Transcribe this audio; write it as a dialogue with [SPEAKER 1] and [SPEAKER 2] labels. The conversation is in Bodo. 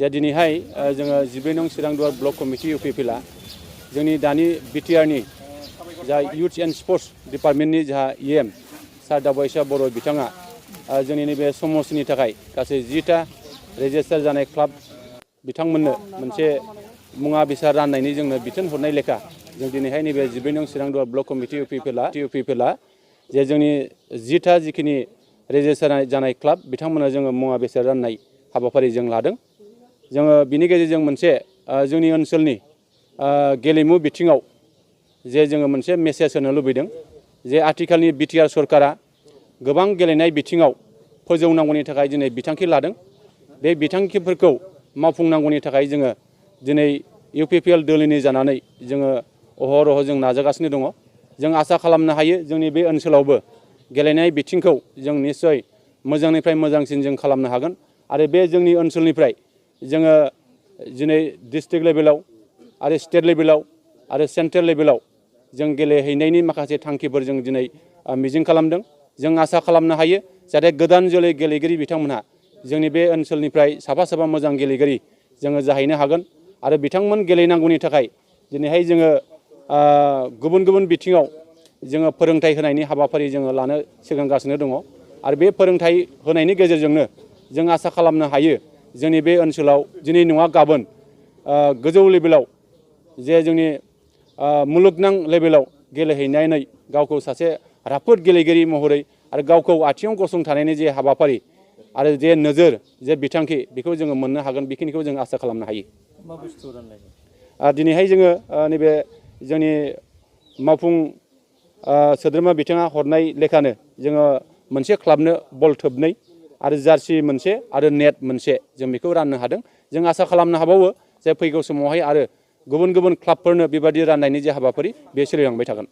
[SPEAKER 1] जे दिनैहाय जोङो 12 नं चिरांदुवार ब्लक कमिटि इउपिपिएलआ जोंनि दानि बिटिआरनि जा इयुथ एन्ड स्पर्ट्स डिपार्टमेन्टनि जा इएम सार दावबायसा बर' बिथाङा जोंनि नैबे समस्तिनि थाखाय गासै 10टा रेजिस्टार जानाय क्लाब बिथांमोननो मोनसे मुवा बेसाद राननायनि जोंनो बिथोन हरनाय लेखा जों दिनैहाय नैबे 12 नं चिरांदुवार ब्लक कमिटि इउपिपिएलआ जे जोंनि 10टा जिखिनि रेजिस्टार जानाय क्लाब बिथांमोननो जोङो मुवा बेसाद राननाय हाबाफारि जों लादों। जोङो बिनि गेजेरजों मोनसे जोंनि ओनसोलनि गेलेमु बिथिङाव जे जोङो मोनसे मेसेज होनो लुबैदों जे आथिखालनि बिटिआर सरकारा गोबां गेलेनाय बिथिङाव फोजौनांगौनि थाखाय दिनै बिथांखि लादों। बे बिथांखिफोरखौ मावफुंनांगौनि थाखाय जोङो दिनै इउपिपिएल दोलोनि जानानै जोङो अहरह जों नाजागासिनो दङ। जों आसा खालामनो हायो जोंनि बे ओनसोलावबो गेलेनाय बिथिंखौ जों निश्चय मोजांनिफ्राय मोजांसिन जों खालामनो हागोन आरो बे जोंनि ओनसोलनिफ्राय जोङो दिनै डिस्ट्रिक्ट लेभेलाव आरो स्टेट लेभेलाव आरो सेन्ट्रेल लेभेलाव जों गेलेहैनायनि माखासे थांखिफोर जों दिनै मिजिं खालामदों। जों आसा खालामनो हायो जाहाथे गोदान जोलै गेलेगिरि बिथांमोनहा जोंनि बे ओनसोलनिफ्राय साफा साफा मोजां गेलेगिरि जोङो जाहैनो हागोन आरो बिथांमोन गेलेनांगौनि थाखाय दिनैहाय जोङो गुबुन गुबुन बिथिङाव जोङो फोरोंथाइ होनायनि हाबाफारि जोङो लानो सिगांगासिनो दङ आरो बे फोरोंथाइ होनायनि गेजेरजोंनो जों आसा खालामनो हायो जोंनि बे ओनसोलाव दिनै नङा गाबोन गोजौ लेभेलाव जे जोंनि मुलुगनां लेभेलाव गेलेहैनानै गावखौ सासे राफोद गेलेगिरि महरै आरो गावखौ आथिङाव गसंथानायनि जे हाबाफारि आरो जे नोजोर जे बिथांखि बेखौ जोङो मोननो हागोन बेखिनिखौ जों आसा खालामनो हायो।
[SPEAKER 2] मा बुस्थु रानलायनो
[SPEAKER 1] दिनैहाय जोङो नैबे जोंनि मावफुं सोद्रोमा बिथाङा हरनाय लेखानो जोङो मोनसे क्लाबनो बल थोबनै आरो जार्सि मोनसे आरो नेट मोनसे जों बेखौ राननो हादों। जों आसा खालामनो हाबावो जे फैगौ समावहाय आरो गुबुन गुबुन क्लाबफोरनो बेबायदि राननायनि जे हाबाफारि बे सोलिलांबाय थागोन।